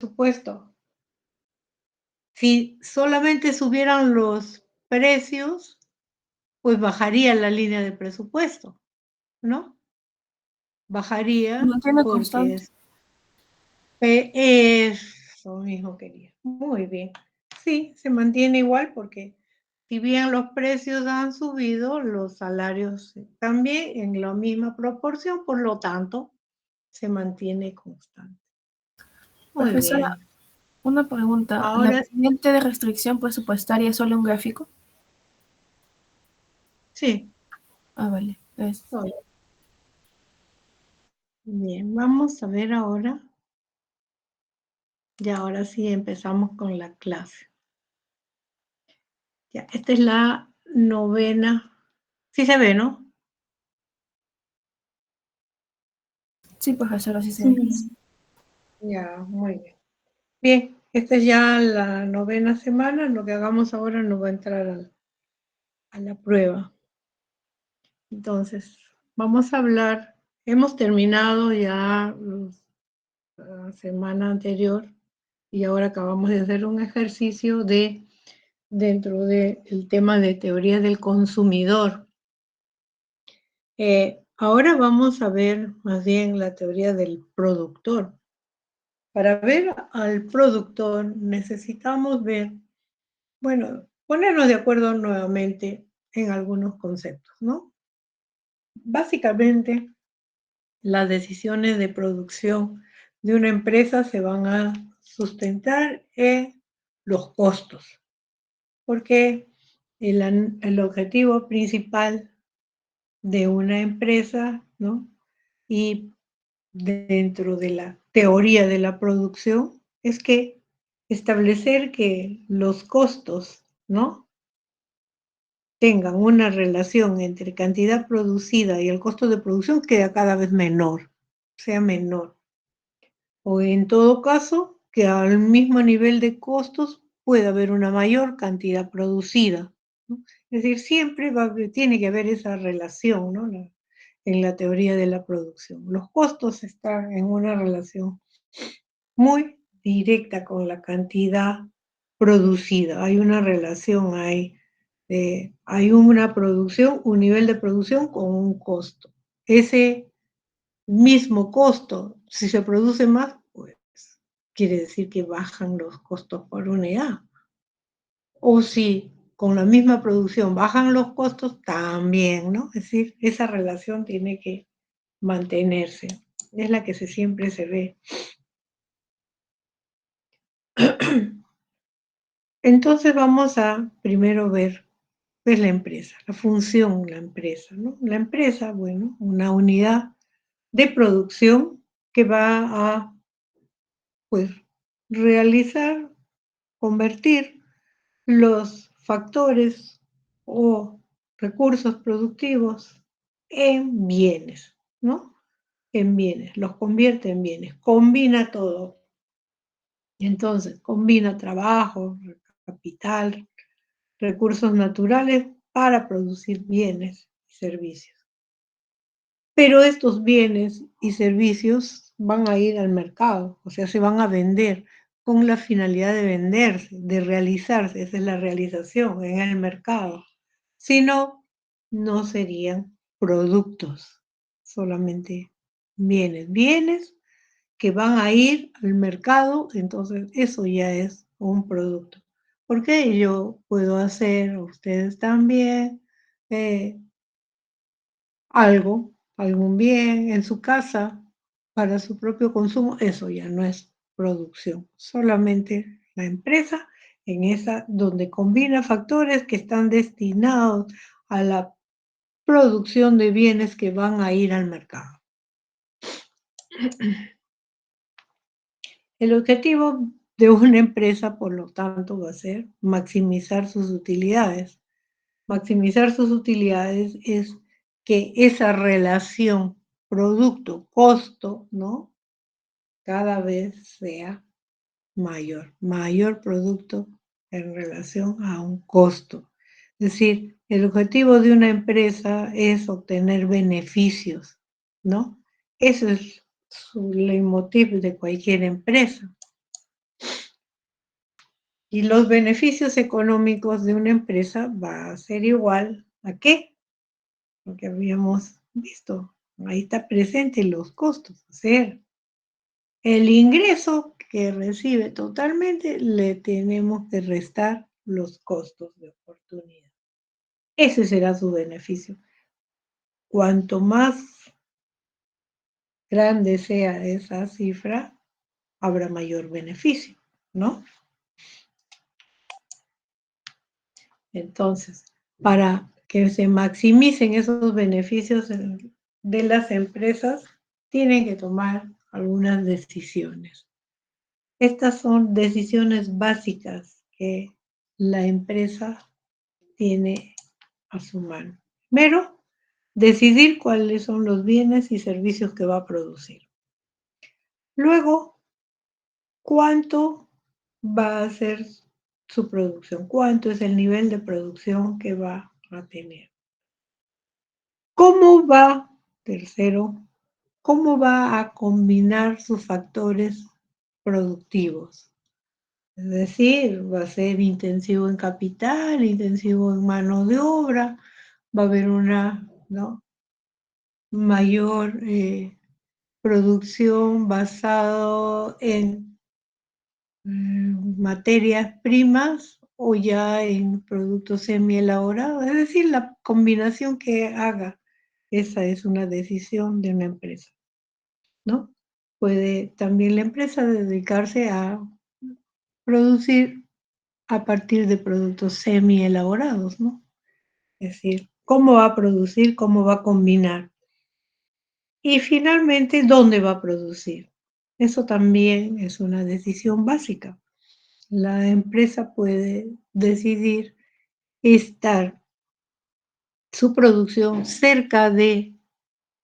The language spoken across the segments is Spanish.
presupuesto. Si solamente subieran los precios, pues bajaría la línea de presupuesto, ¿no? Se Bajaría mantiene porque constante. eso mismo quería. Muy bien. Sí, se mantiene igual porque si bien los precios han subido, los salarios también en la misma proporción, por lo tanto, se mantiene constante. Muy Profesora, bien. una pregunta. ¿La Ahora pendiente de restricción presupuestaria es solo un gráfico? sí. Ah, vale. Bien, vamos a ver ahora. Y ahora sí empezamos con la clase. Ya, esta es la novena. Sí se ve, ¿no? Sí, profesora, sí se ve. Sí. Ya, muy bien. Bien, esta es ya la novena semana. Lo que hagamos ahora no va a entrar a la prueba. Entonces, vamos a hablar. Hemos terminado ya la semana anterior y ahora acabamos de hacer un ejercicio dentro del tema de teoría del consumidor. Ahora vamos a ver más bien la teoría del productor. Para ver al productor necesitamos ver, bueno, ponernos de acuerdo nuevamente en algunos conceptos, ¿no? Básicamente, las decisiones de producción de una empresa se van a sustentar en los costos, porque el objetivo principal de una empresa, ¿no? Y dentro de la teoría de la producción es que establecer que los costos, ¿no? Tengan una relación entre cantidad producida y el costo de producción queda cada vez menor, sea menor. O en todo caso, que al mismo nivel de costos pueda haber una mayor cantidad producida, ¿no? Es decir, siempre tiene que haber esa relación, ¿no? En la teoría de la producción. Los costos están en una relación muy directa con la cantidad producida. Hay una relación, hay una producción, un nivel de producción con un costo. Ese mismo costo, si se produce más, pues quiere decir que bajan los costos por unidad. O si con la misma producción bajan los costos, también, ¿no? Es decir, esa relación tiene que mantenerse. Es la que siempre se ve. Entonces vamos a primero ver qué es la empresa, la función de la empresa, ¿no? La empresa, bueno, una unidad de producción que va a, pues, realizar, convertir los factores o recursos productivos en bienes, ¿no? En bienes, los convierte en bienes, combina todo. Entonces, combina trabajo, capital, recursos naturales para producir bienes y servicios. Pero estos bienes y servicios van a ir al mercado, o sea, se van a vender con la finalidad de venderse, de realizarse, esa es la realización en el mercado. Si no, no serían productos, solamente bienes que van a ir al mercado, entonces eso ya es un producto. Porque yo puedo hacer, ustedes también, algún bien en su casa para su propio consumo, eso ya no es producción, solamente la empresa en esa donde combina factores que están destinados a la producción de bienes que van a ir al mercado. El objetivo de una empresa, por lo tanto, va a ser maximizar sus utilidades. Maximizar sus utilidades es que esa relación producto-costo, ¿no? Cada vez sea mayor producto en relación a un costo. Es decir, el objetivo de una empresa es obtener beneficios, ¿no? Ese es su leitmotiv de cualquier empresa. Y los beneficios económicos de una empresa va a ser igual ¿a qué? Lo que habíamos visto. Ahí está presente los costos. O sea, el ingreso que recibe totalmente le tenemos que restar los costos de oportunidad. Ese será su beneficio. Cuanto más grande sea esa cifra, habrá mayor beneficio, ¿no? Entonces, para que se maximicen esos beneficios de las empresas, tienen que tomar algunas decisiones. Estas son decisiones básicas que la empresa tiene a su mano. Primero, decidir cuáles son los bienes y servicios que va a producir. Luego, cuánto va a ser su producción, cuánto es el nivel de producción que va a tener. ¿Cómo va, tercero, cómo va a combinar sus factores productivos? Es decir, va a ser intensivo en capital, intensivo en mano de obra, va a haber una, ¿no?, mayor producción basado en materias primas o ya en productos semielaborados, es decir, la combinación que haga, esa es una decisión de una empresa, ¿no? Puede también la empresa dedicarse a producir a partir de productos semielaborados, ¿no? Es decir, cómo va a producir, cómo va a combinar. Y finalmente, ¿dónde va a producir? Eso también es una decisión básica. La empresa puede decidir estar su producción cerca de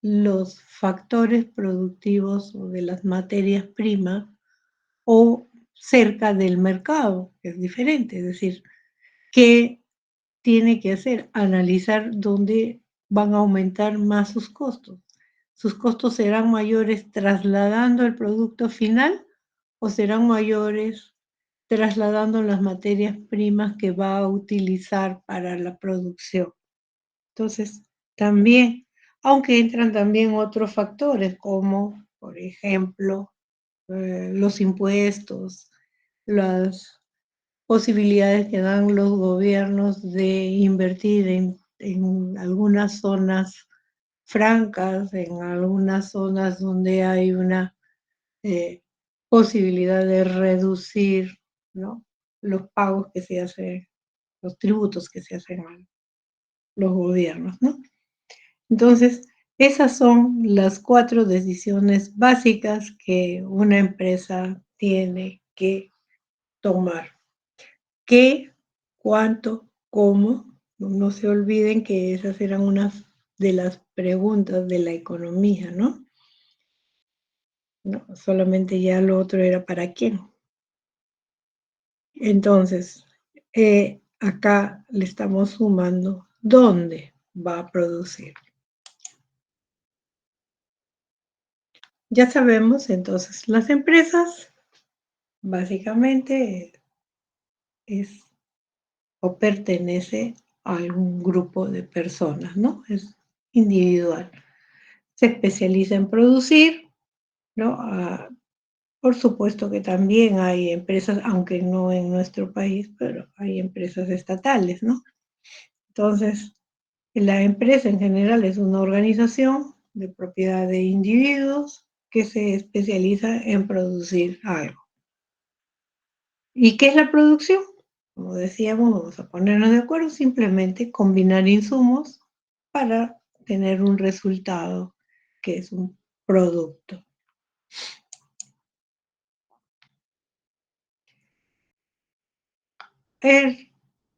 los factores productivos o de las materias primas o cerca del mercado, que es diferente. Es decir, ¿qué tiene que hacer? Analizar dónde van a aumentar más sus costos. ¿Sus costos serán mayores trasladando el producto final o serán mayores trasladando las materias primas que va a utilizar para la producción? Entonces, también, aunque entran también otros factores como, por ejemplo, los impuestos, las posibilidades que dan los gobiernos de invertir en algunas zonas francas, en algunas zonas donde hay una eh, posibilidad de reducir, ¿no?, los pagos que se hacen, los tributos que se hacen a los gobiernos, ¿no? Entonces, esas son las 4 decisiones básicas que una empresa tiene que tomar. ¿Qué, cuánto, cómo? No se olviden que esas eran unas de las preguntas de la economía, ¿no? No, solamente ya lo otro era para quién. Entonces, acá le estamos sumando dónde va a producir. Ya sabemos, entonces, las empresas básicamente es o pertenece a algún grupo de personas, ¿no? Es individual. Se especializa en producir, ¿no? Por supuesto que también hay empresas, aunque no en nuestro país, pero hay empresas estatales, ¿no? Entonces, la empresa en general es una organización de propiedad de individuos que se especializa en producir algo. ¿Y qué es la producción? Como decíamos, vamos a ponernos de acuerdo, simplemente combinar insumos para tener un resultado que es un producto.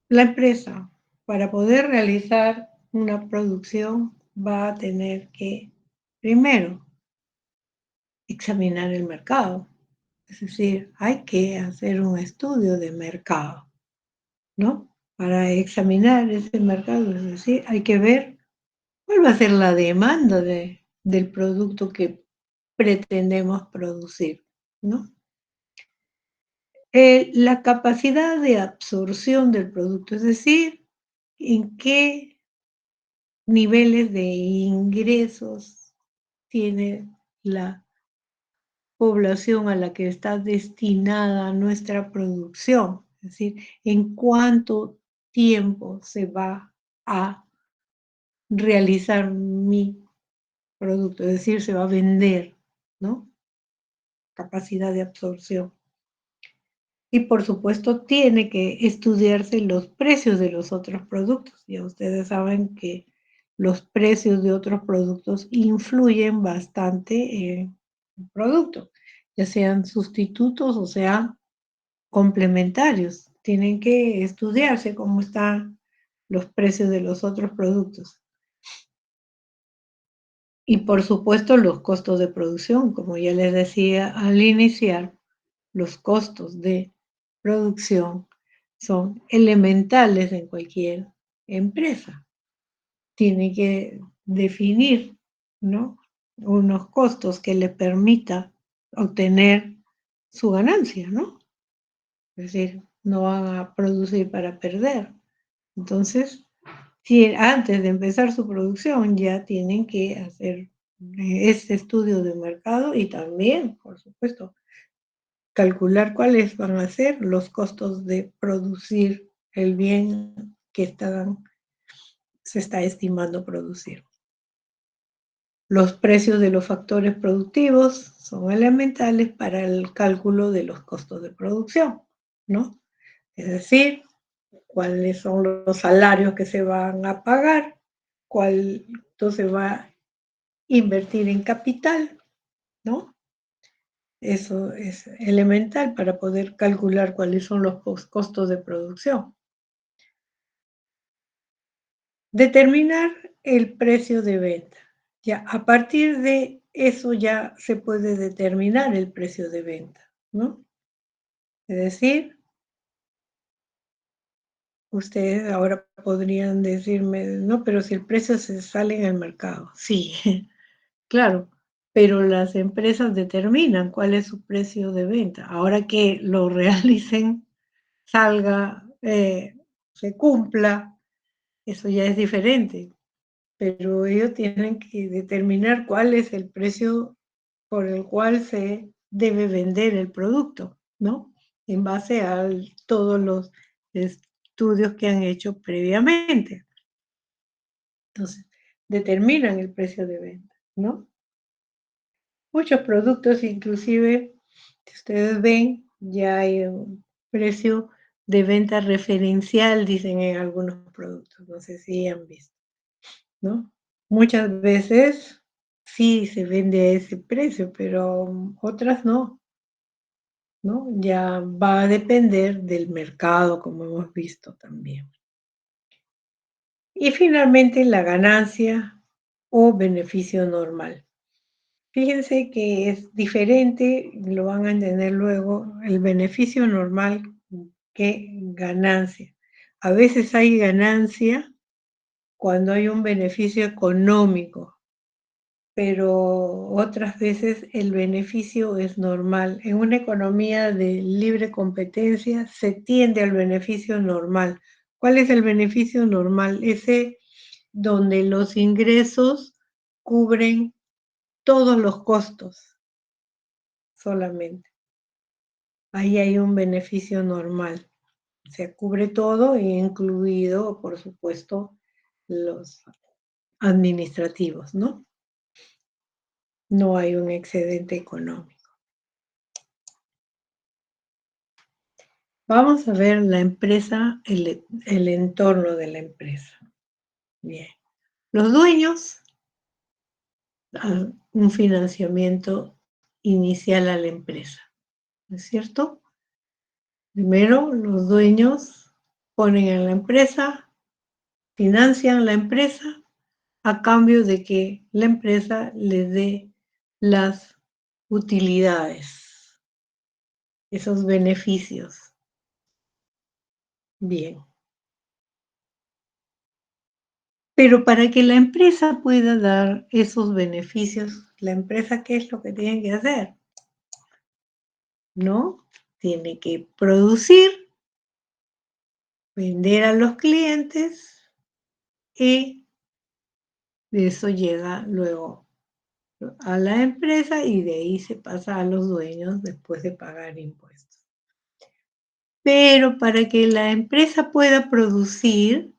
La empresa, para poder realizar una producción, va a tener que, primero, examinar el mercado. Es decir, hay que hacer un estudio de mercado, ¿no? Para examinar ese mercado, es decir, hay que ver cuál va a ser la demanda del producto que pretendemos producir, ¿no? La capacidad de absorción del producto, es decir, en qué niveles de ingresos tiene la población a la que está destinada nuestra producción, es decir, en cuánto tiempo se va a realizar mi producto, es decir, se va a vender, ¿no? Capacidad de absorción. Y por supuesto tiene que estudiarse los precios de los otros productos. Ya ustedes saben que los precios de otros productos influyen bastante en el producto, ya sean sustitutos o sean complementarios. Tienen que estudiarse cómo están los precios de los otros productos. Y por supuesto los costos de producción, como ya les decía al iniciar, los costos de producción son elementales en cualquier empresa. Tiene que definir, ¿no?, unos costos que le permita obtener su ganancia, ¿no? Es decir, no van a producir para perder. Entonces, si antes de empezar su producción ya tienen que hacer este estudio de mercado y también, por supuesto, calcular cuáles van a ser los costos de producir el bien que se está estimando producir. Los precios de los factores productivos son elementales para el cálculo de los costos de producción, ¿no? Es decir, cuáles son los salarios que se van a pagar, cuánto se va a invertir en capital, ¿no? Eso es elemental para poder calcular cuáles son los costos de producción. Determinar el precio de venta. Ya, a partir de eso ya se puede determinar el precio de venta, ¿no? Es decir, ustedes ahora podrían decirme, no, pero si el precio se sale en el mercado. Sí, claro, pero las empresas determinan cuál es su precio de venta. Ahora que lo realicen, salga, se cumpla, eso ya es diferente. Pero ellos tienen que determinar cuál es el precio por el cual se debe vender el producto, ¿no? En base a todos los estudios que han hecho previamente. Entonces, determinan el precio de venta, ¿no? Muchos productos, inclusive, si ustedes ven, ya hay un precio de venta referencial, dicen en algunos productos, no sé si han visto, ¿no? Muchas veces sí se vende a ese precio, pero otras no, ¿no? Ya va a depender del mercado, como hemos visto también. Y finalmente, la ganancia o beneficio normal. Fíjense que es diferente, lo van a entender luego, el beneficio normal que ganancia. A veces hay ganancia cuando hay un beneficio económico, pero otras veces el beneficio es normal. En una economía de libre competencia se tiende al beneficio normal. ¿Cuál es el beneficio normal? Ese donde los ingresos cubren todos los costos solamente. Ahí hay un beneficio normal. Se cubre todo, incluido, por supuesto, los administrativos, ¿no? No hay un excedente económico. Vamos a ver la empresa, el entorno de la empresa. Bien. Los dueños dan un financiamiento inicial a la empresa, ¿no es cierto? Primero, los dueños ponen en la empresa, financian la empresa a cambio de que la empresa les dé las utilidades, esos beneficios. Bien. Pero para que la empresa pueda dar esos beneficios, la empresa, ¿qué es lo que tiene que hacer? ¿No? tiene que producir, vender a los clientes y eso llega luego a la empresa y de ahí se pasa a los dueños después de pagar impuestos. Pero para que la empresa pueda producir,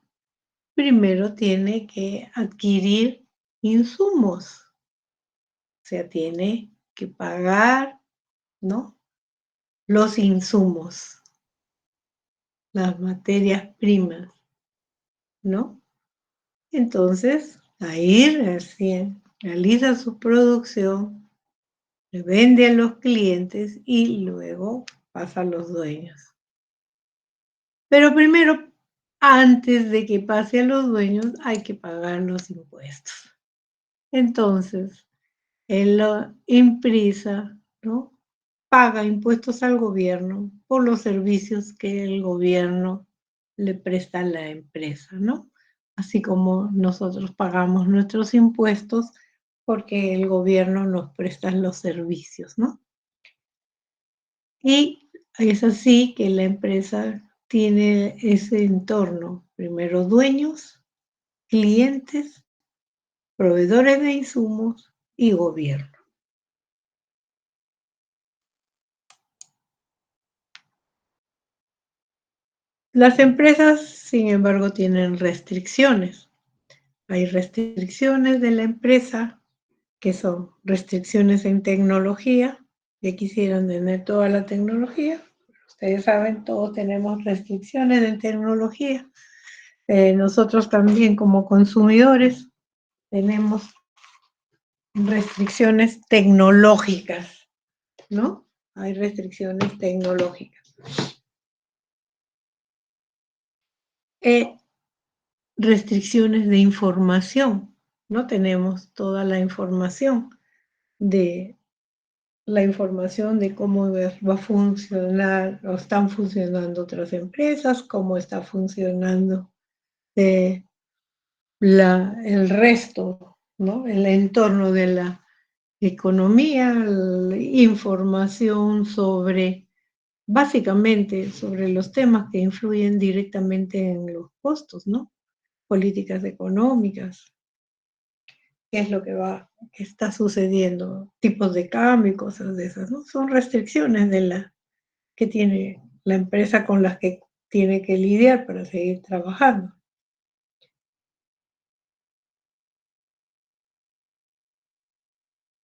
primero tiene que adquirir insumos, o sea, tiene que pagar, ¿no? Los insumos, las materias primas, ¿no? Entonces, ahí recién realiza su producción, le vende a los clientes y luego pasa a los dueños. Pero primero, antes de que pase a los dueños, hay que pagar los impuestos. Entonces, él lo imprisa, ¿no? Paga impuestos al gobierno por los servicios que el gobierno le presta a la empresa, ¿no? Así como nosotros pagamos nuestros impuestos porque el gobierno nos presta los servicios, ¿no? Y es así que la empresa tiene ese entorno, primero dueños, clientes, proveedores de insumos y gobierno. Las empresas, sin embargo, tienen restricciones. Hay restricciones de la empresa, que son restricciones en tecnología, que quisieran tener toda la tecnología. Ustedes saben, todos tenemos restricciones en tecnología. Nosotros también como consumidores tenemos restricciones tecnológicas, ¿no? Hay restricciones tecnológicas. Restricciones de información. No tenemos toda la información de cómo va a funcionar o están funcionando otras empresas, cómo está funcionando el resto, ¿no? El entorno de la economía, la información sobre, básicamente, sobre los temas que influyen directamente en los costos, ¿no? Políticas económicas, qué es lo que está sucediendo, tipos de cambio y cosas de esas, ¿no? Son restricciones que tiene la empresa con las que tiene que lidiar para seguir trabajando.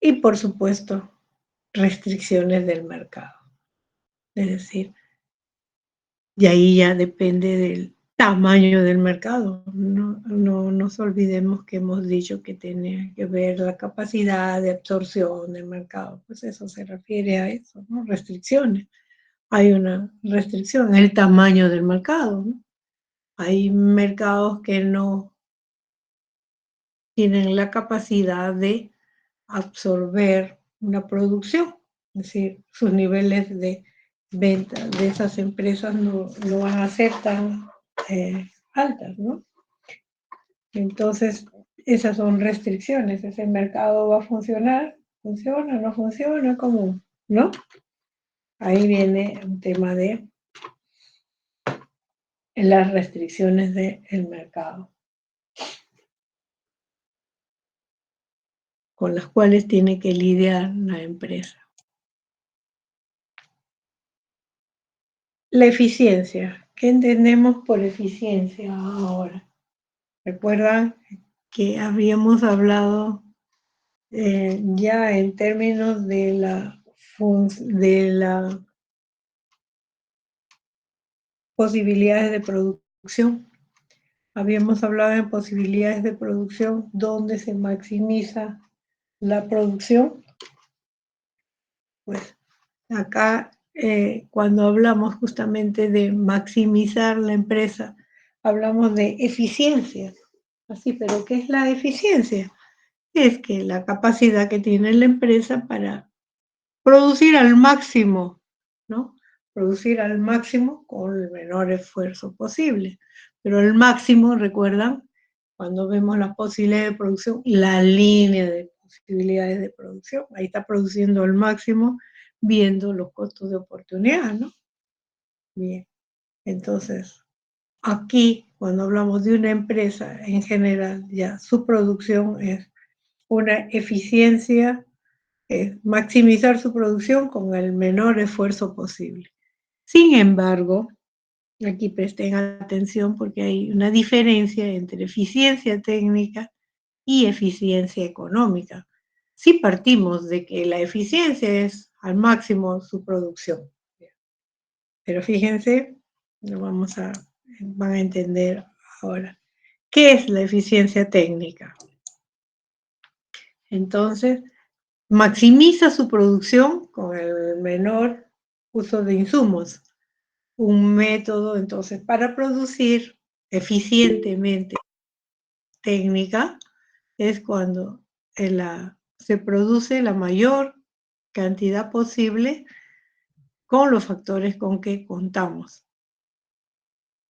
Y por supuesto, restricciones del mercado. Es decir, y ahí ya depende del tamaño del mercado. No nos olvidemos que hemos dicho que tiene que ver la capacidad de absorción del mercado. Pues eso se refiere a eso, ¿no? Restricciones. Hay una restricción en el tamaño del mercado, ¿no? Hay mercados que no tienen la capacidad de absorber una producción, es decir, sus niveles de venta de esas empresas no van a ser tan altas, ¿no? Entonces, esas son restricciones. Ese mercado va a funcionar, funciona, no funciona, ¿cómo? ¿No? Ahí viene un tema de las restricciones del mercado, con las cuales tiene que lidiar la empresa. La eficiencia. ¿Qué entendemos por eficiencia ahora? ¿Recuerdan que habíamos hablado ya en términos de la posibilidades de producción? Habíamos hablado en posibilidades de producción donde se maximiza la producción. Pues acá, cuando hablamos justamente de maximizar la empresa, hablamos de eficiencia. Así, pero ¿qué es la eficiencia? Es que la capacidad que tiene la empresa para producir al máximo, ¿no? Producir al máximo con el menor esfuerzo posible. Pero el máximo, recuerdan, cuando vemos las posibilidades de producción, la línea de posibilidades de producción, ahí está produciendo al máximo, viendo los costos de oportunidad, ¿no? Bien, entonces, aquí, cuando hablamos de una empresa, en general, ya su producción es una eficiencia, maximizar su producción con el menor esfuerzo posible. Sin embargo, aquí presten atención porque hay una diferencia entre eficiencia técnica y eficiencia económica. Si partimos de que la eficiencia es al máximo su producción, pero fíjense, van a entender ahora, ¿qué es la eficiencia técnica? Entonces, maximiza su producción con el menor uso de insumos. Un método, entonces, para producir eficientemente técnica es cuando se produce la mayor cantidad posible con los factores con que contamos.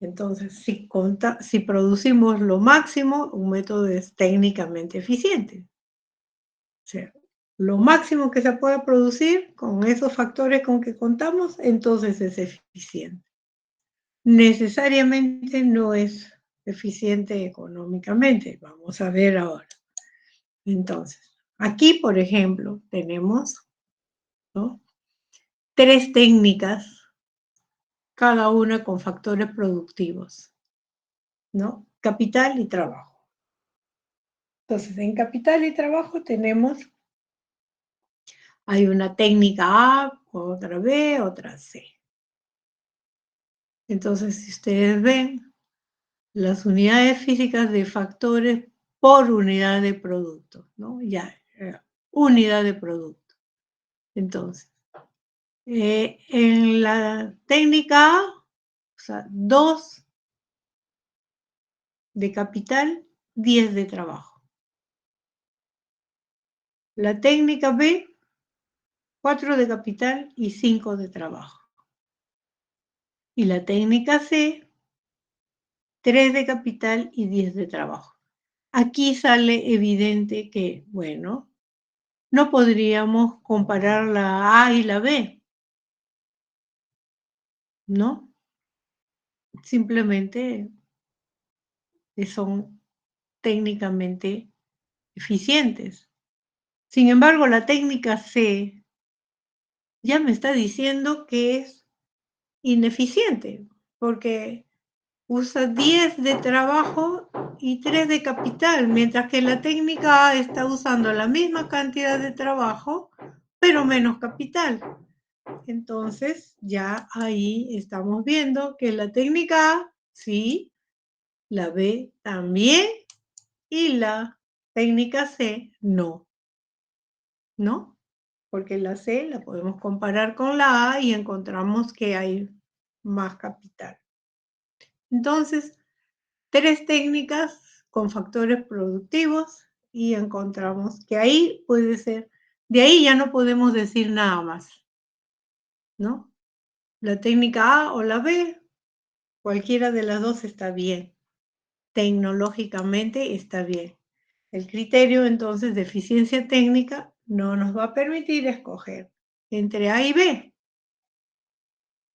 Entonces, si producimos lo máximo, un método es técnicamente eficiente. O sea, lo máximo que se pueda producir con esos factores con que contamos, entonces es eficiente. Necesariamente no es eficiente económicamente. Vamos a ver ahora. Entonces, aquí, por ejemplo, tenemos, ¿no?, 3 técnicas, cada una con factores productivos, ¿no? Capital y trabajo. Entonces, en capital y trabajo hay una técnica A, otra B, otra C. Entonces, si ustedes ven, las unidades físicas de factores por unidad de producto, ¿no? Ya, unidad de producto. Entonces, en la técnica A, o sea, 2 de capital, 10 de trabajo. La técnica B, 4 de capital y 5 de trabajo. Y la técnica C, 3 de capital y 10 de trabajo. Aquí sale evidente que, bueno, no podríamos comparar la A y la B, ¿no? Simplemente son técnicamente eficientes. Sin embargo, la técnica C ya me está diciendo que es ineficiente, porque usa 10 de trabajo y 3 de capital, mientras que la técnica A está usando la misma cantidad de trabajo, pero menos capital. Entonces, ya ahí estamos viendo que la técnica A, sí, la B también, y la técnica C, no, ¿no? Porque la C la podemos comparar con la A y encontramos que hay más capital. Entonces, 3 técnicas con factores productivos y encontramos que ahí puede ser, de ahí ya no podemos decir nada más, ¿no? La técnica A o la B, cualquiera de las dos está bien. Tecnológicamente está bien. El criterio entonces de eficiencia técnica no nos va a permitir escoger entre A y B.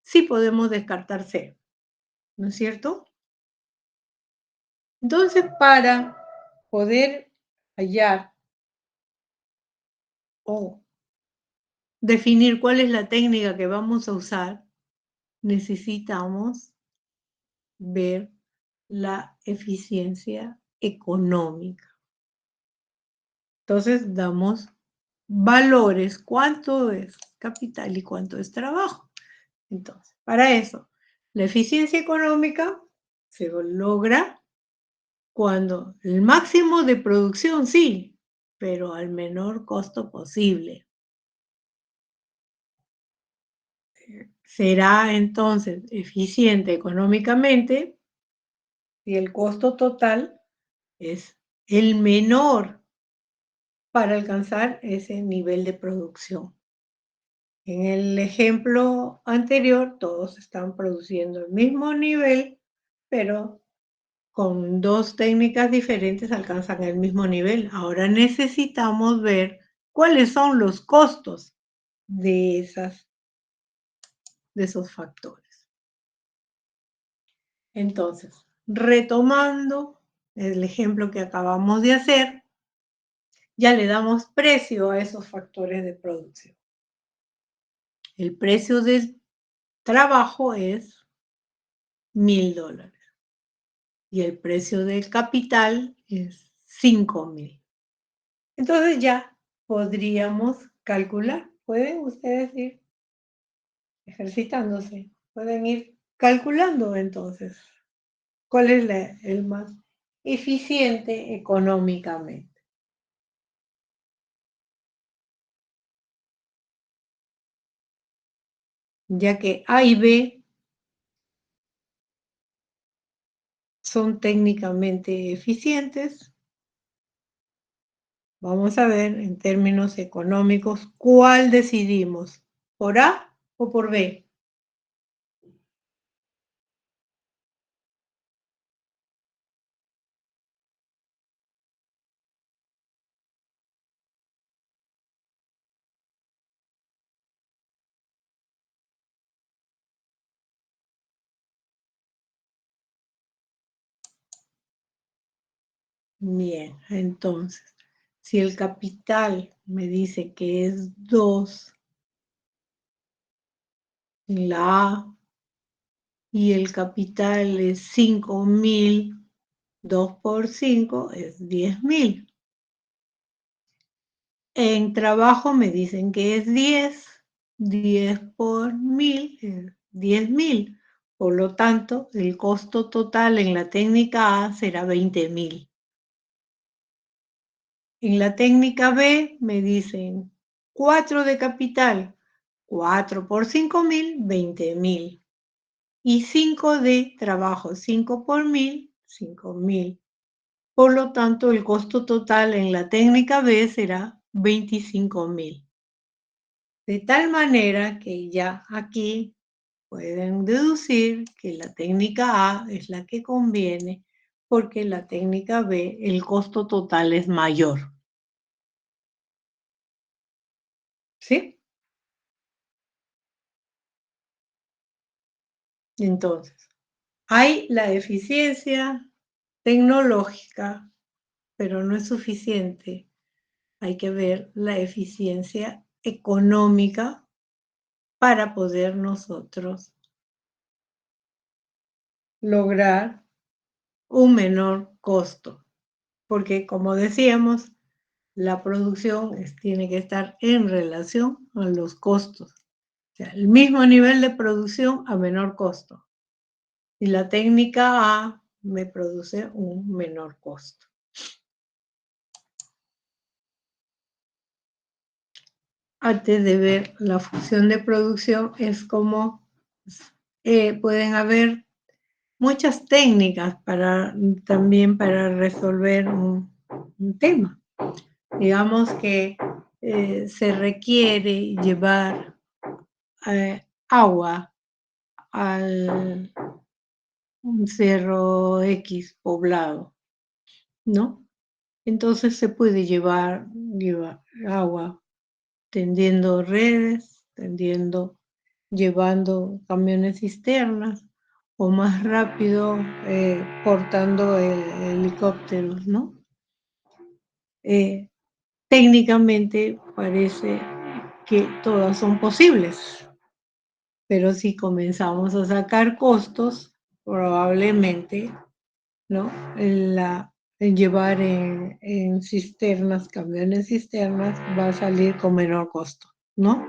Sí podemos descartar C, ¿no es cierto? Entonces, para poder hallar o definir cuál es la técnica que vamos a usar, necesitamos ver la eficiencia económica. Entonces, damos valores, cuánto es capital y cuánto es trabajo. Entonces, para eso, la eficiencia económica se logra cuando el máximo de producción, sí, pero al menor costo posible. Será entonces eficiente económicamente si el costo total es el menor para alcanzar ese nivel de producción. En el ejemplo anterior, todos están produciendo el mismo nivel, pero con 2 técnicas diferentes alcanzan el mismo nivel. Ahora necesitamos ver cuáles son los costos de esos factores. Entonces, retomando el ejemplo que acabamos de hacer, ya le damos precio a esos factores de producción. El precio del trabajo es $1,000 y el precio del capital es 5,000. Entonces ya podríamos calcular. Pueden ustedes ir ejercitándose, pueden ir calculando entonces cuál es el más eficiente económicamente. Ya que A y B son técnicamente eficientes, vamos a ver en términos económicos cuál decidimos, por A o por B. Bien, entonces, si el capital me dice que es 2 en la A y el capital es 5,000, 2 por 5 es 10,000. En trabajo me dicen que es 10, 10 por 1,000 es 10,000. Por lo tanto, el costo total en la técnica A será 20,000. En la técnica B me dicen 4 de capital, 4 por 5,000, 20,000. Y 5 de trabajo, 5 por 1,000, 5,000. Por lo tanto, el costo total en la técnica B será 25,000. De tal manera que ya aquí pueden deducir que la técnica A es la que conviene porque la técnica B el costo total es mayor. ¿Sí? Entonces, hay la eficiencia tecnológica, pero no es suficiente. Hay que ver la eficiencia económica para poder nosotros lograr un menor costo. Porque, como decíamos, la producción tiene que estar en relación a los costos. O sea, el mismo nivel de producción a menor costo. Y la técnica A me produce un menor costo. Antes de ver la función de producción es como pueden haber muchas técnicas también para resolver un tema. Digamos que se requiere llevar agua al un cerro X poblado, ¿no? Entonces se puede llevar agua tendiendo redes, llevando camiones cisternas o más rápido portando helicópteros, ¿no? Técnicamente parece que todas son posibles, pero si comenzamos a sacar costos, probablemente, ¿no? El llevar en cisternas, camiones cisternas, va a salir con menor costo, ¿no?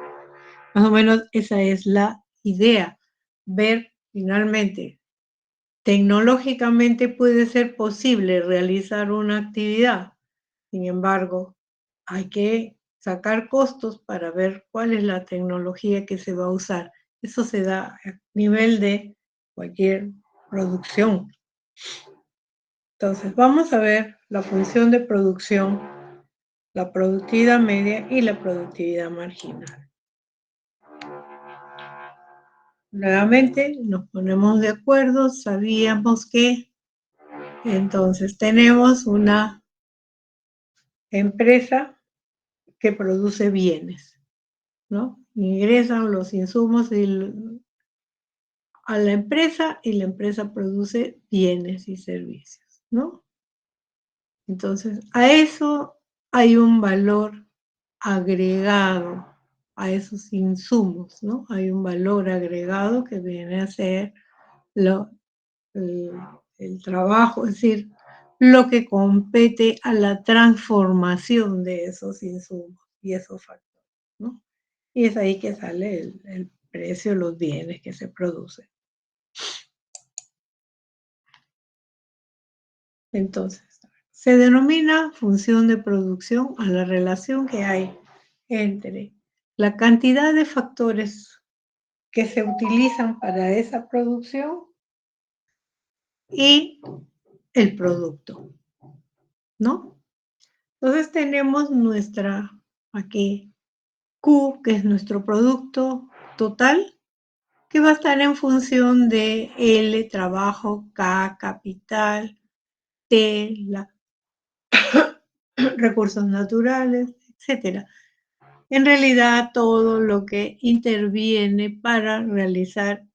Más o menos esa es la idea, ver finalmente, tecnológicamente puede ser posible realizar una actividad, sin embargo, hay que sacar costos para ver cuál es la tecnología que se va a usar. Eso se da a nivel de cualquier producción. Entonces, vamos a ver la función de producción, la productividad media y la productividad marginal. Nuevamente nos ponemos de acuerdo, sabíamos que entonces tenemos una empresa que produce bienes, ¿no? ingresan los insumos a la empresa y la empresa produce bienes y servicios, ¿no? Entonces, a eso hay un valor agregado a esos insumos, ¿no? Hay un valor agregado que viene a ser lo, el, el trabajo, es decir, lo que compete a la transformación de esos insumos y esos factores, ¿no? Y es ahí que sale el precio de los bienes que se producen. Entonces, se denomina función de producción a la relación que hay entre la cantidad de factores que se utilizan para esa producción y el producto, ¿no? Entonces tenemos aquí, Q, que es nuestro producto total, que va a estar en función de L, trabajo, K, capital, T, recursos naturales, etcétera. En realidad, todo lo que interviene para realizar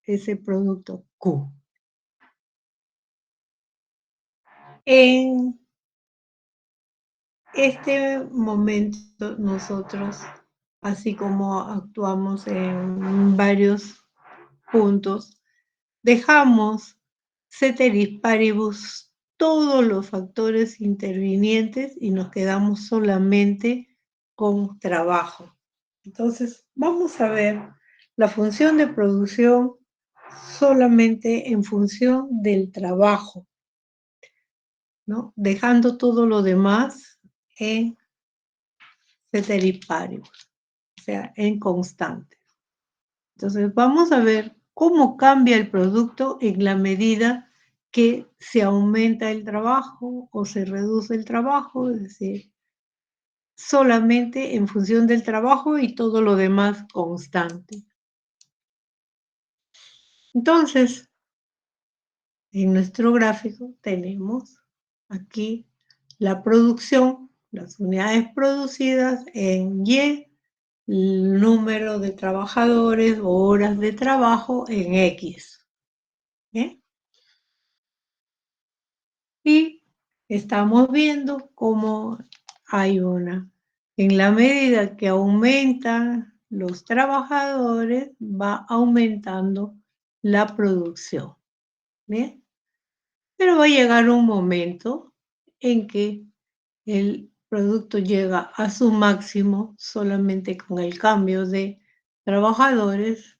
ese producto Q. En este momento nosotros, así como actuamos en varios puntos, dejamos ceteris paribus todos los factores intervinientes y nos quedamos solamente con trabajo. Entonces, vamos a ver la función de producción solamente en función del trabajo, ¿no? Dejando todo lo demás en ceteris paribus, o sea, en constante. Entonces, vamos a ver cómo cambia el producto en la medida que se aumenta el trabajo o se reduce el trabajo, es decir, solamente en función del trabajo y todo lo demás constante. Entonces, en nuestro gráfico tenemos aquí la producción, las unidades producidas en Y, el número de trabajadores o horas de trabajo en X. ¿Eh? Y estamos viendo cómo hay en la medida que aumentan los trabajadores, va aumentando la producción. ¿Bien? Pero va a llegar un momento en que el producto llega a su máximo solamente con el cambio de trabajadores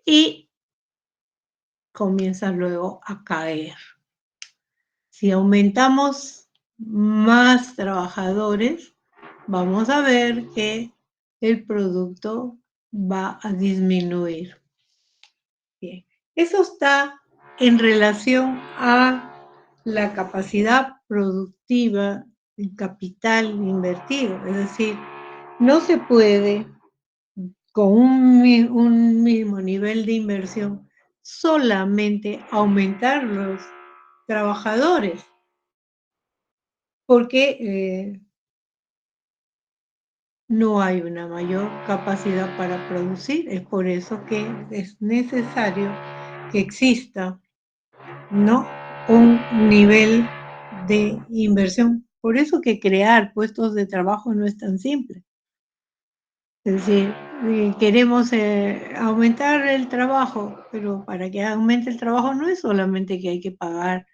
y comienza luego a caer. Si aumentamos más trabajadores, vamos a ver que el producto va a disminuir. Bien, eso está en relación a la capacidad productiva, el capital invertido. Es decir, no se puede con un mismo nivel de inversión solamente aumentar los trabajadores, porque no hay una mayor capacidad para producir. Es por eso que es necesario que exista, ¿no?, un nivel de inversión. Por eso que crear puestos de trabajo no es tan simple. Es decir, queremos aumentar el trabajo, pero para que aumente el trabajo no es solamente que hay que pagar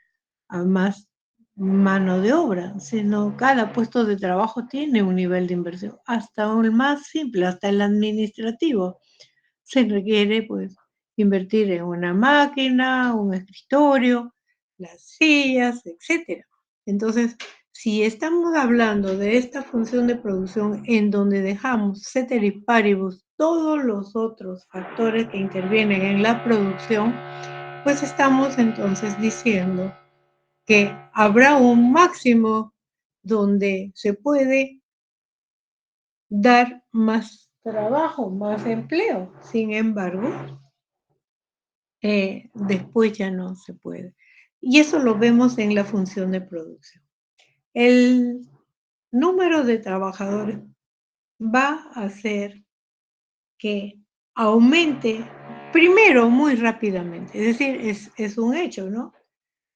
a más mano de obra, sino cada puesto de trabajo tiene un nivel de inversión, hasta el más simple, hasta el administrativo. Se requiere, pues, invertir en una máquina, un escritorio, las sillas, etcétera. Entonces, si estamos hablando de esta función de producción en donde dejamos ceteris paribus todos los otros factores que intervienen en la producción, pues estamos entonces diciendo que habrá un máximo donde se puede dar más trabajo, más empleo. Sin embargo, después ya no se puede. Y eso lo vemos en la función de producción. El número de trabajadores va a ser que aumente primero muy rápidamente. Es decir, es un hecho, ¿no?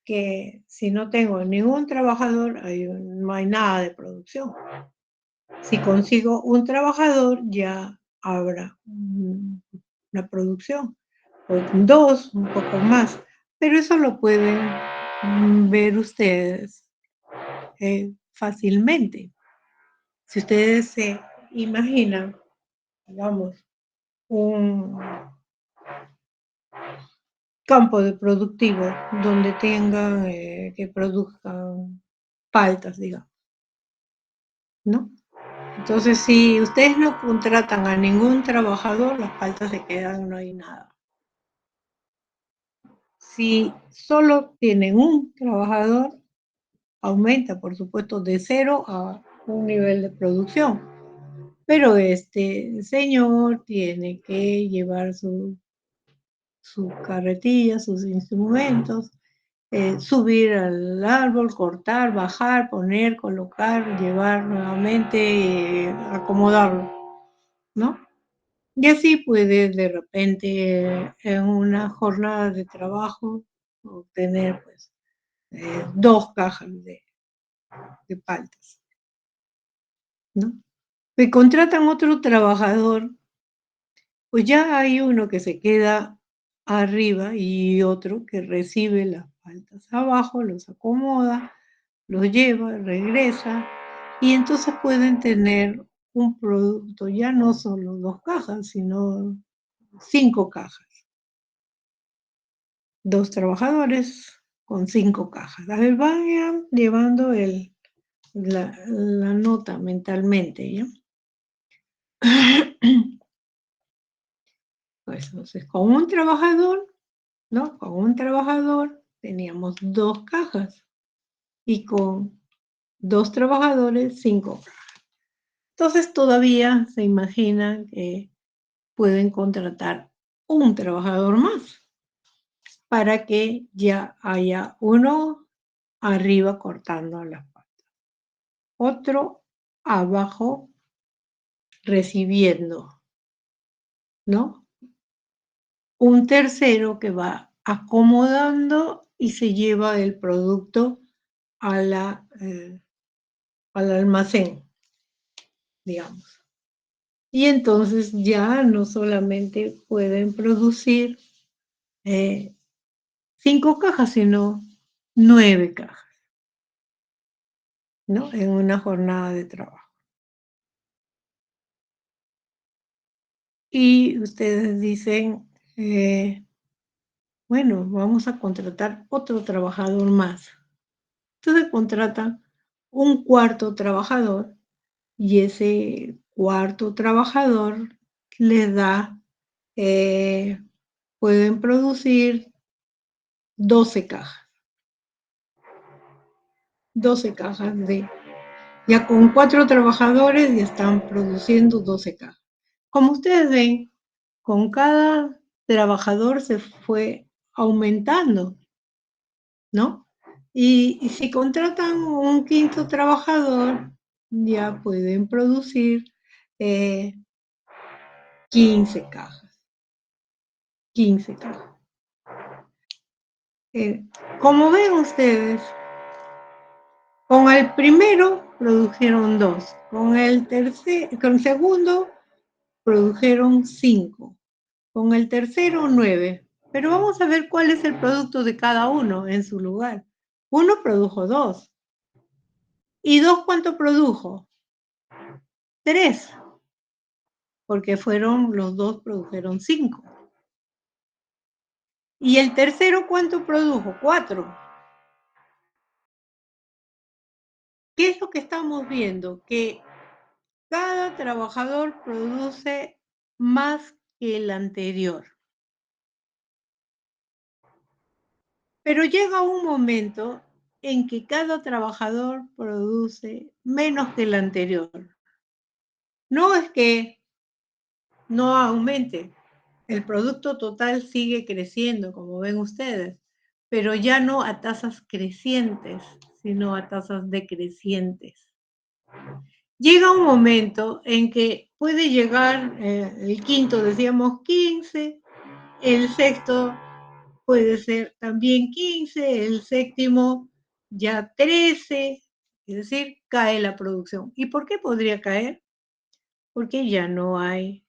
Que si no tengo ningún trabajador, no hay nada de producción. Si consigo un trabajador, ya habrá una producción, o dos, un poco más. Pero eso lo pueden ver ustedes fácilmente. Si ustedes se imaginan, digamos, un campo de productivo donde tengan, que produzcan paltas, digamos, ¿no? Entonces, si ustedes no contratan a ningún trabajador, las paltas se quedan, no hay nada. Si solo tienen un trabajador, aumenta, por supuesto, de 0 a un nivel de producción. Pero este señor tiene que llevar su carretilla, sus instrumentos, subir al árbol, cortar, bajar, poner, colocar, llevar nuevamente, acomodarlo, ¿no? Y así puede de repente en una jornada de trabajo obtener pues 2 cajas de paltas, ¿no? Si contratan otro trabajador, pues ya hay uno que se queda arriba y otro que recibe las paltas abajo, los acomoda, los lleva, regresa, y entonces pueden tener un producto, ya no solo 2 cajas, sino 5 cajas. 2 trabajadores con 5 cajas. A ver, vayan llevando la nota mentalmente, ¿ya? Pues entonces, con un trabajador, ¿no? Con un trabajador teníamos 2 cajas y con 2 trabajadores 5 cajas. Entonces todavía se imaginan que pueden contratar un trabajador más para que ya haya uno arriba cortando las patas, otro abajo recibiendo, ¿no? Un tercero que va acomodando y se lleva el producto a al almacén, digamos. Y entonces ya no solamente pueden producir 5 cajas, sino 9 cajas, ¿no? En una jornada de trabajo. Y ustedes dicen, bueno, vamos a contratar otro trabajador más. Entonces contratan un cuarto trabajador y ese cuarto trabajador les da, pueden producir 12 cajas. 12 cajas ya con 4 trabajadores ya están produciendo 12 cajas. Como ustedes ven, con cada trabajador se fue aumentando, ¿no? Y si contratan un quinto trabajador, ya pueden producir 15 cajas. 15 cajas. Como ven ustedes, con el primero produjeron 2, con el segundo produjeron 5, con el tercero 9. Pero vamos a ver cuál es el producto de cada uno en su lugar. Uno produjo 2. ¿Y 2 cuánto produjo? 3, porque los 2 produjeron 5. ¿Y el tercero cuánto produjo? 4. ¿Qué es lo que estamos viendo? Que cada trabajador produce más que el anterior. Pero llega un momento en que cada trabajador produce menos que el anterior. No es que no aumente, el producto total sigue creciendo, como ven ustedes, pero ya no a tasas crecientes, sino a tasas decrecientes. llega un momento en que puede llegar el quinto, decíamos 15, el sexto puede ser también 15, el séptimo ya 13, es decir, cae la producción. ¿Y por qué podría caer? Porque ya no hay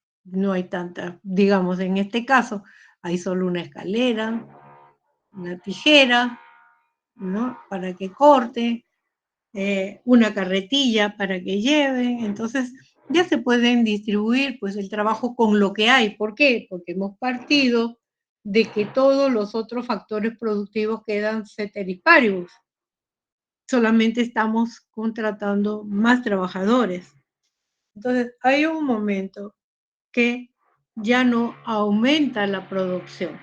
tanta, digamos, en este caso, hay solo una escalera, una tijera, ¿no? Para que corte, una carretilla para que lleve. Entonces, ya se pueden distribuir pues el trabajo con lo que hay. ¿Por qué? Porque hemos partido de que todos los otros factores productivos quedan ceteris paribus. Solamente estamos contratando más trabajadores. Entonces, hay un momento que ya no aumenta la producción.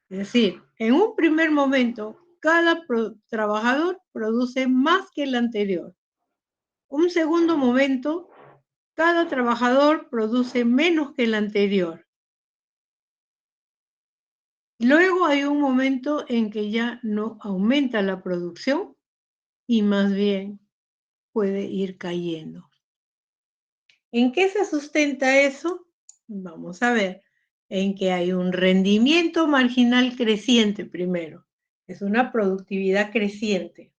Es decir, en un primer momento, cada trabajador produce más que el anterior. Un segundo momento, cada trabajador produce menos que el anterior. Luego hay un momento en que ya no aumenta la producción y más bien puede ir cayendo. ¿En qué se sustenta eso? Vamos a ver, en que hay un rendimiento marginal creciente primero. Es una productividad creciente.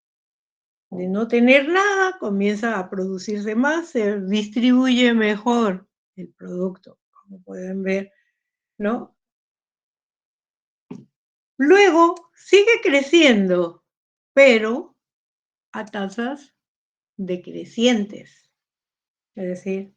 De no tener nada, comienza a producirse más, se distribuye mejor el producto, como pueden ver, ¿no? Luego sigue creciendo, pero a tasas decrecientes. Es decir,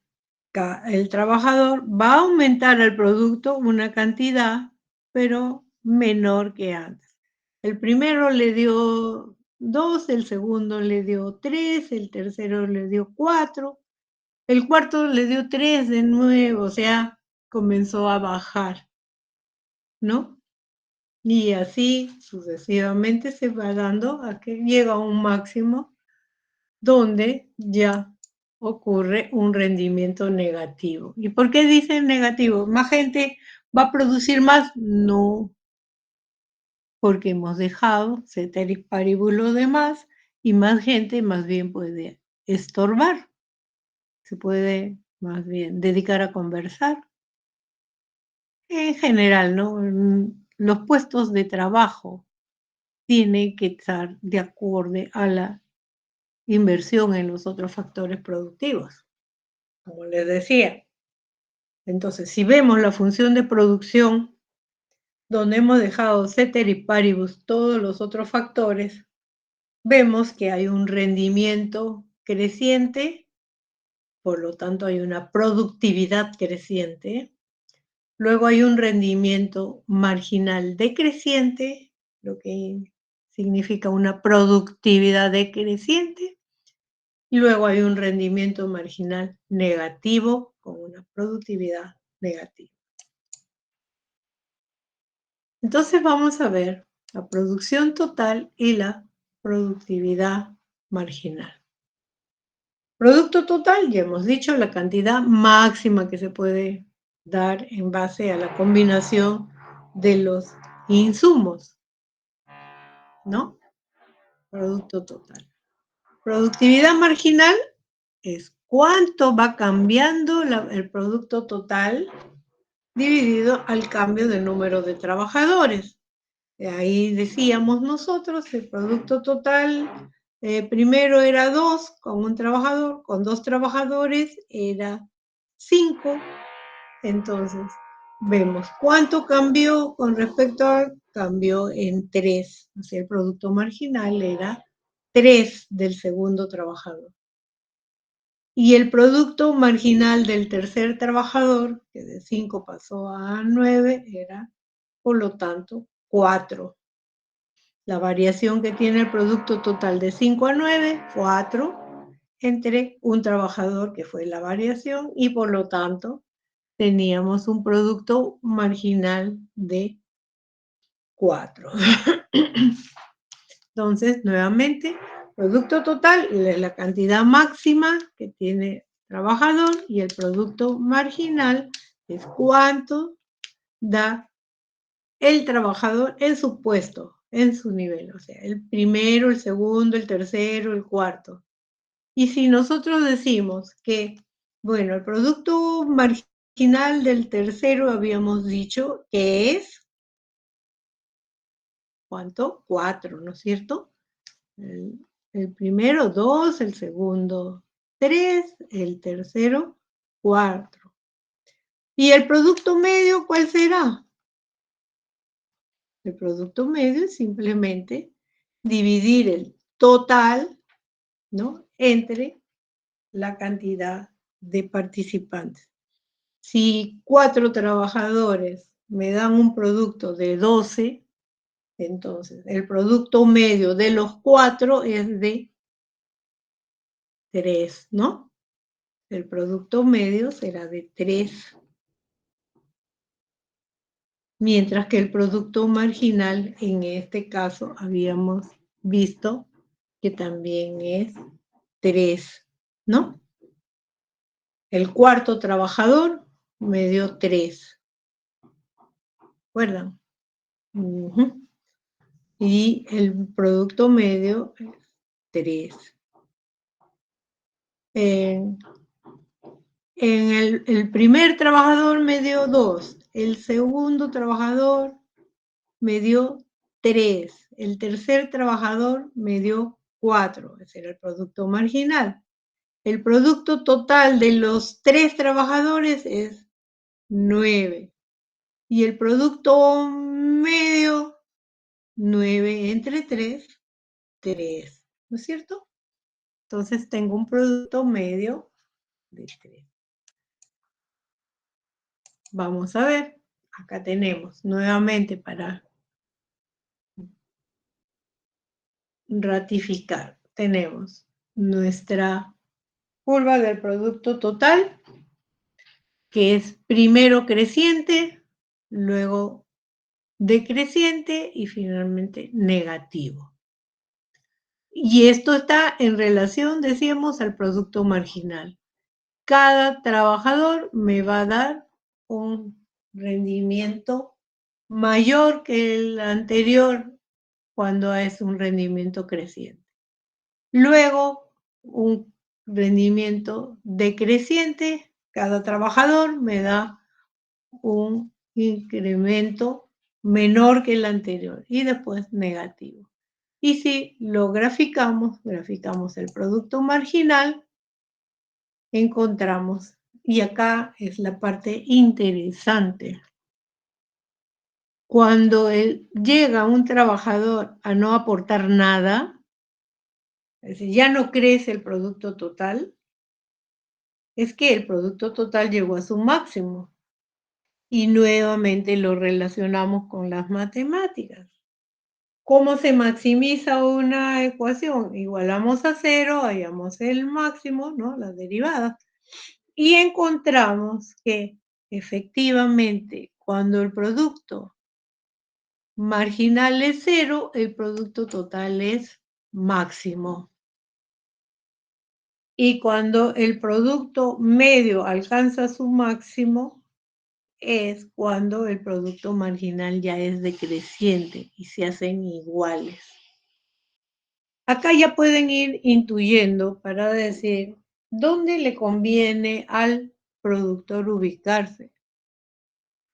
el trabajador va a aumentar el producto una cantidad, pero menor que antes. El primero le dio 2, el segundo le dio 3, el tercero le dio 4, el cuarto le dio 3 de nuevo, o sea, comenzó a bajar, ¿no? Y así sucesivamente se va dando a que llega a un máximo donde ya ocurre un rendimiento negativo. ¿Y por qué dicen negativo? ¿Más gente va a producir más? No, porque hemos dejado ceteris paribus los demás y más gente más bien puede estorbar, se puede más bien dedicar a conversar. En general, ¿no? Los puestos de trabajo tienen que estar de acuerdo a la inversión en los otros factores productivos, como les decía. Entonces, si vemos la función de producción, donde hemos dejado ceteris paribus todos los otros factores, vemos que hay un rendimiento creciente, por lo tanto hay una productividad creciente. Luego hay un rendimiento marginal decreciente, lo que significa una productividad decreciente. Y luego hay un rendimiento marginal negativo con una productividad negativa. Entonces vamos a ver la producción total y la productividad marginal. Producto total, ya hemos dicho, la cantidad máxima que se puede dar en base a la combinación de los insumos, ¿no? Producto total. Productividad marginal es cuánto va cambiando el producto total dividido al cambio del número de trabajadores. Ahí decíamos nosotros, el producto total primero era 2 con un trabajador, con 2 trabajadores era 5. Entonces, vemos cuánto cambió con respecto a, cambió en 3. O sea, el producto marginal era 3 del segundo trabajador. Y el producto marginal del tercer trabajador, que de 5 pasó a 9, era, por lo tanto, 4. La variación que tiene el producto total de 5 a 9, 4, entre un trabajador, que fue la variación, y por lo tanto, teníamos un producto marginal de 4. Entonces, nuevamente, producto total, la cantidad máxima que tiene trabajador, y el producto marginal es cuánto da el trabajador en su puesto, en su nivel, o sea, el primero, el segundo, el tercero, el cuarto. Y si nosotros decimos que, bueno, el producto marginal del tercero habíamos dicho que es, ¿cuánto? 4, ¿no es cierto? El primero 2, el segundo 3, el tercero 4. ¿Y el producto medio cuál será? El producto medio es simplemente dividir el total, ¿no?, entre la cantidad de participantes. Si 4 trabajadores me dan un producto de 12, entonces el producto medio de los 4 es de 3, ¿no? El producto medio será de 3, mientras que el producto marginal, en este caso, habíamos visto que también es 3, ¿no? El cuarto trabajador me dio 3, ¿recuerdan? Y el producto medio es 3. El primer trabajador me dio 2, el segundo trabajador me dio 3, el tercer trabajador me dio 4, ese era el producto marginal. El producto total de los 3 trabajadores es 9. Y el producto medio, 9 entre 3, 3, ¿no es cierto? Entonces tengo un producto medio de 3. Vamos a ver, acá tenemos nuevamente para ratificar, tenemos nuestra curva del producto total, que es primero creciente, luego decreciente y finalmente negativo. Y esto está en relación, decíamos, al producto marginal. Cada trabajador me va a dar un rendimiento mayor que el anterior cuando es un rendimiento creciente. Luego, un rendimiento decreciente, cada trabajador me da un incremento menor que el anterior y después negativo. Y si lo graficamos el producto marginal, encontramos, y acá es la parte interesante, cuando llega un trabajador a no aportar nada, es decir, ya no crece el producto total, es que el producto total llegó a su máximo. Y nuevamente lo relacionamos con las matemáticas. ¿Cómo se maximiza una ecuación? Igualamos a 0, hallamos el máximo, ¿no?, las derivadas, y encontramos que efectivamente cuando el producto marginal es 0, el producto total es máximo. Y cuando el producto medio alcanza su máximo, es cuando el producto marginal ya es decreciente y se hacen iguales. Acá ya pueden ir intuyendo para decir dónde le conviene al productor ubicarse.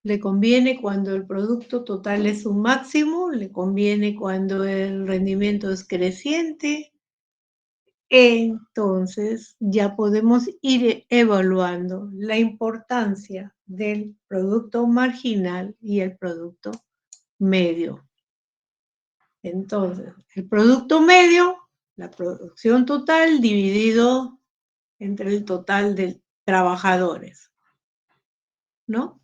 Le conviene cuando el producto total es un máximo, le conviene cuando el rendimiento es creciente. Entonces ya podemos ir evaluando la importancia del producto marginal y el producto medio. Entonces, el producto medio, la producción total dividido entre el total de trabajadores, ¿no?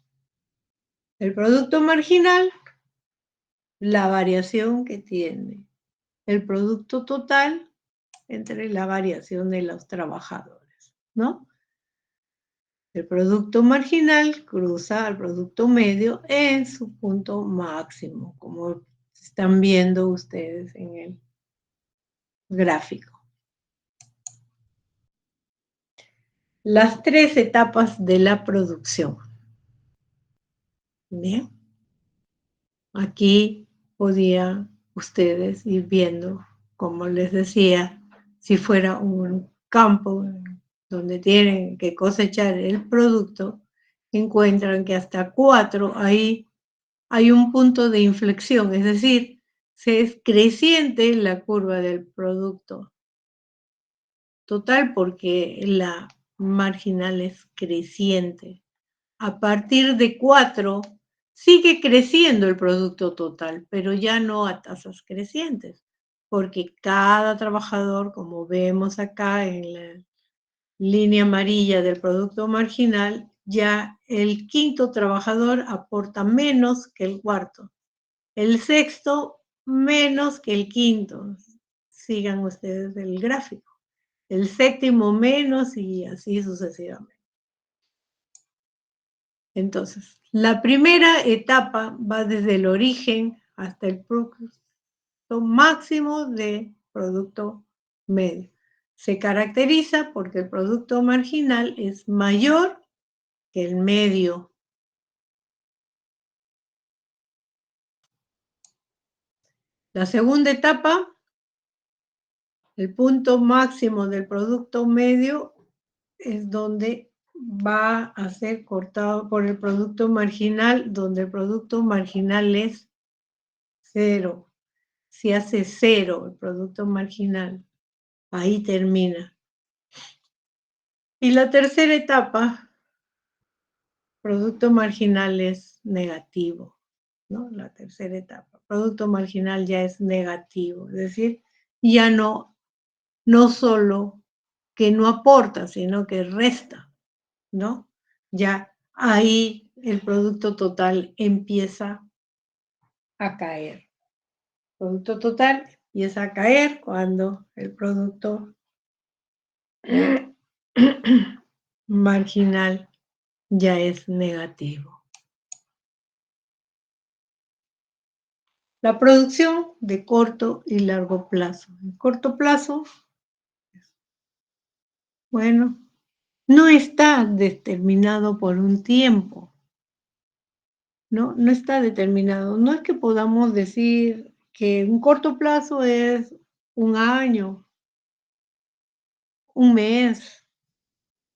El producto marginal, la variación que tiene el producto total entre la variación de los trabajadores, ¿no? El producto marginal cruza al producto medio en su punto máximo, como están viendo ustedes en el gráfico. Las 3 etapas de la producción. Bien. Aquí podían ustedes ir viendo, como les decía, si fuera un campo donde tienen que cosechar el producto, encuentran que hasta 4 ahí hay un punto de inflexión, es decir, se es creciente la curva del producto total porque la marginal es creciente. A partir de 4 sigue creciendo el producto total, pero ya no a tasas crecientes, porque cada trabajador, como vemos acá en la línea amarilla del producto marginal, ya el quinto trabajador aporta menos que el cuarto, el sexto menos que el quinto. Sigan ustedes el gráfico. El séptimo menos y así sucesivamente. Entonces, la primera etapa va desde el origen hasta el producto máximo de producto medio. Se caracteriza porque el producto marginal es mayor que el medio. La segunda etapa, el punto máximo del producto medio, es donde va a ser cortado por el producto marginal, donde el producto marginal es cero. Si hace cero el producto marginal, ahí termina. Y la tercera etapa, producto marginal es negativo, ¿no? La tercera etapa, producto marginal ya es negativo, es decir, ya no solo que no aporta, sino que resta, ¿no? Ya ahí el producto total empieza a caer. El producto total empieza a caer cuando el producto marginal ya es negativo. La producción de corto y largo plazo. En corto plazo, bueno, no está determinado por un tiempo, ¿no? No está determinado. No es que podamos decir que un corto plazo es un año, un mes,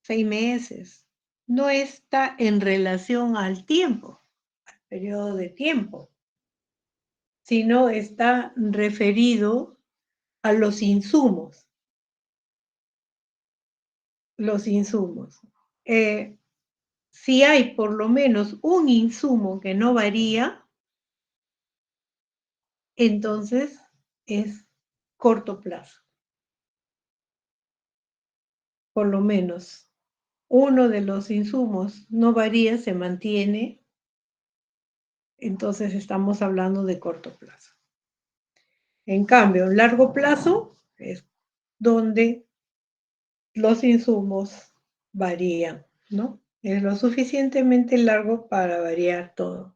6 meses. No está en relación al tiempo, al periodo de tiempo, sino está referido a los insumos. Los insumos. Si hay por lo menos un insumo que no varía, entonces es corto plazo. Por lo menos uno de los insumos no varía, se mantiene, entonces estamos hablando de corto plazo. En cambio, en largo plazo es donde los insumos varían, ¿no? Es lo suficientemente largo para variar todo,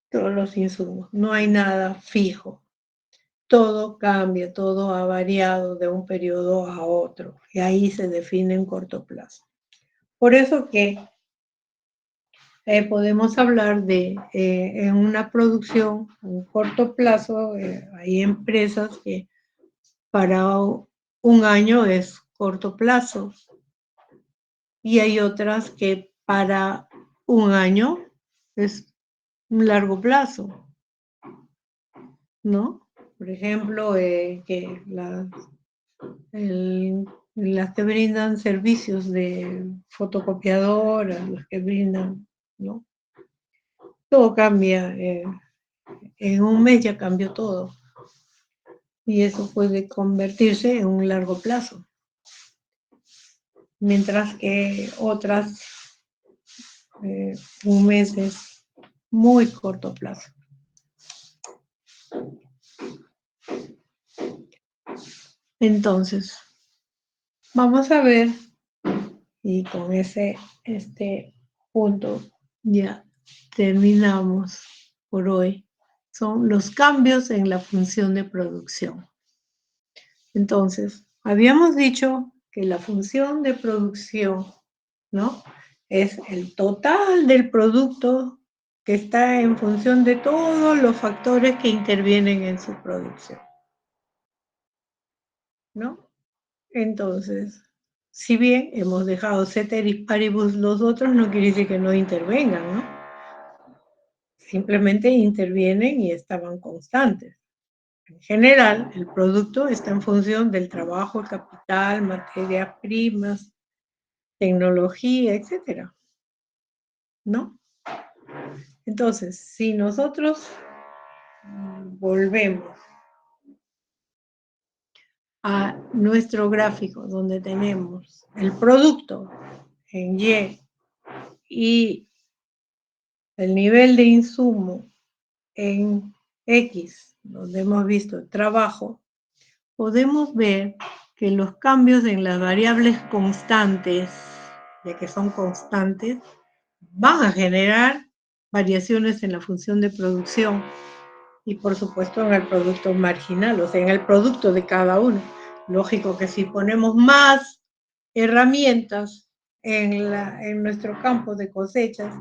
todos los insumos. No hay nada fijo. Todo cambia, todo ha variado de un periodo a otro, y ahí se define en corto plazo. Por eso que podemos hablar de en una producción, en corto plazo, hay empresas que para un año es corto plazo y hay otras que para un año es un largo plazo, ¿no? Por ejemplo, que las que brindan servicios de fotocopiadoras, las que brindan, ¿no? Todo cambia, en un mes ya cambió todo y eso puede convertirse en un largo plazo, mientras que otras, un mes es muy corto plazo. Entonces, vamos a ver, y con este punto ya terminamos por hoy, son los cambios en la función de producción. Entonces, habíamos dicho que la función de producción, ¿no? Es el total del producto que está en función de todos los factores que intervienen en su producción, ¿no? Entonces, si bien hemos dejado ceteris paribus los otros, no quiere decir que no intervengan, ¿no? Simplemente intervienen y estaban constantes. En general, el producto está en función del trabajo, capital, materias primas, tecnología, etcétera, ¿no? Entonces, si nosotros volvemos a nuestro gráfico donde tenemos el producto en Y y el nivel de insumo en X, donde hemos visto el trabajo, podemos ver que los cambios en las variables constantes, ya que son constantes, van a generar variaciones en la función de producción y por supuesto en el producto marginal, o sea, en el producto de cada uno. Lógico que si ponemos más herramientas en nuestro campo de cosechas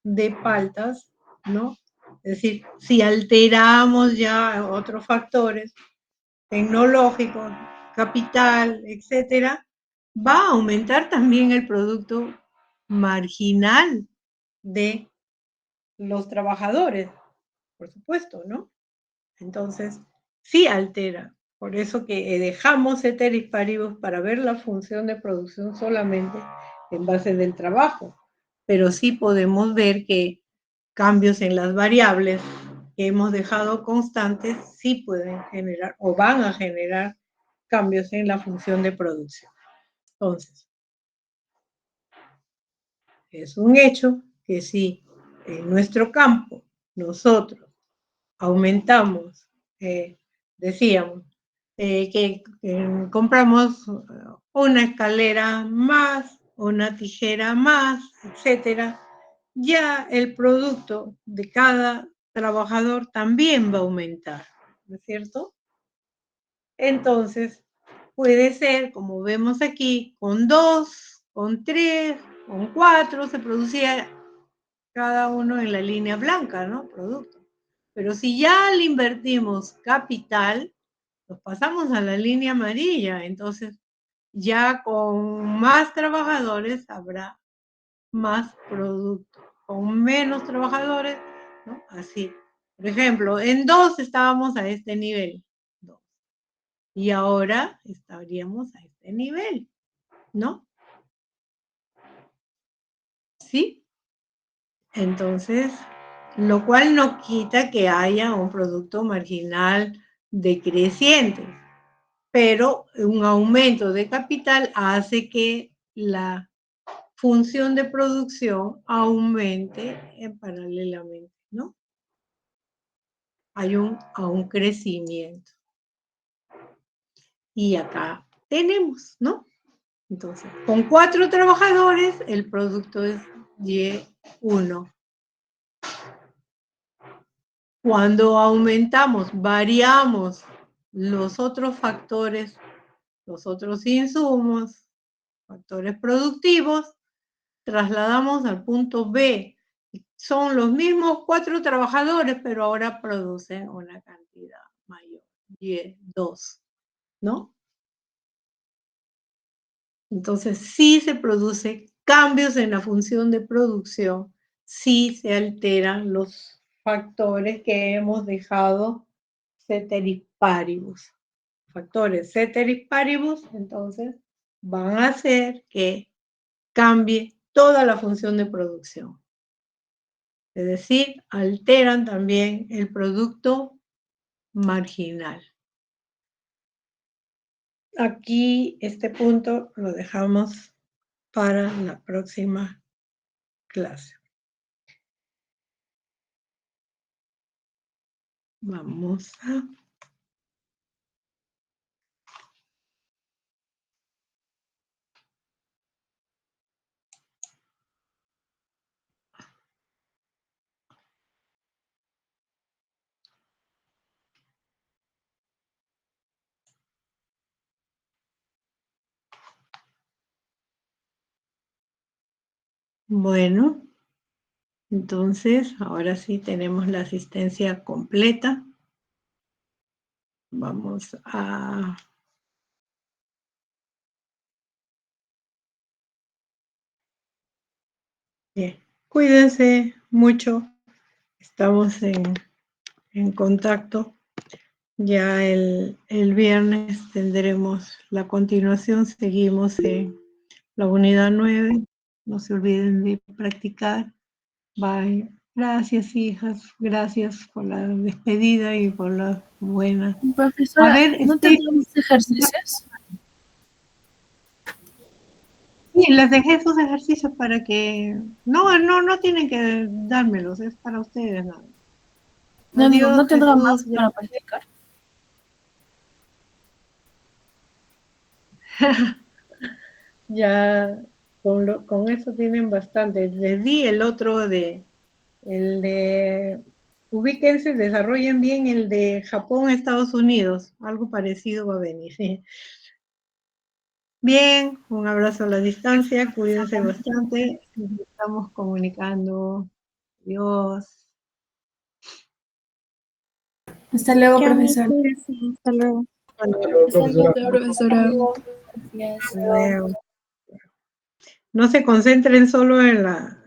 de paltas, ¿no? Es decir, si alteramos ya otros factores tecnológicos, capital, etcétera, va a aumentar también el producto marginal de los trabajadores, por supuesto, ¿no? Entonces, sí altera. Por eso que dejamos ceteris paribus para ver la función de producción solamente en base del trabajo. Pero sí podemos ver que cambios en las variables que hemos dejado constantes sí pueden generar o van a generar cambios en la función de producción. Entonces, es un hecho que si en nuestro campo nosotros aumentamos, decíamos, que compramos una escalera más, una tijera más, etcétera, ya el producto de cada trabajador también va a aumentar, ¿no es cierto? Entonces, puede ser, como vemos aquí, con 2, con 3, con 4, se producía cada uno en la línea blanca, ¿no? Producto. Pero si ya le invertimos capital, nos pasamos a la línea amarilla. Entonces, ya con más trabajadores habrá más producto. Con menos trabajadores, ¿no? Así. Por ejemplo, en 2 estábamos a este nivel. 2. Y ahora estaríamos a este nivel, ¿no? ¿Sí? Entonces, lo cual no quita que haya un producto marginal decreciente, pero un aumento de capital hace que la función de producción aumente paralelamente, ¿no? Hay un crecimiento. Y acá tenemos, ¿no? Entonces, con 4 trabajadores, el producto es Y1. Cuando aumentamos, variamos los otros factores, los otros insumos, factores productivos, trasladamos al punto B. Son los mismos 4 trabajadores, pero ahora producen una cantidad mayor, Y2, ¿no? Entonces, sí se producen cambios en la función de producción, sí se alteran los factores que hemos dejado ceteris paribus. Factores ceteris paribus, entonces, van a hacer que cambie toda la función de producción. Es decir, alteran también el producto marginal. Aquí este punto lo dejamos para la próxima clase. Vamos a... Bueno, entonces ahora sí tenemos la asistencia completa. Vamos a Bien. Cuídense mucho. Estamos en contacto. Ya el viernes tendremos la continuación. Seguimos en la unidad 9. No se olviden de practicar. Bye. Gracias, hijas. Gracias por la despedida y por la buena. Profesora, A ver, ¿no tendremos ejercicios? Sí, les dejé esos ejercicios para que... No tienen que dármelos, es para ustedes nada. No digo, ¿no Adiós, tendrá Jesús. más para practicar? Ya con eso tienen bastante. Les di el otro el de, ubíquense, desarrollen bien el de Japón, Estados Unidos. Algo parecido va a venir. ¿Sí? Bien, un abrazo a la distancia, cuídense bastante. Nos estamos comunicando. Adiós. Hasta luego, Chao, profesor. hasta luego. Hasta luego, profesora. No se concentren solo en la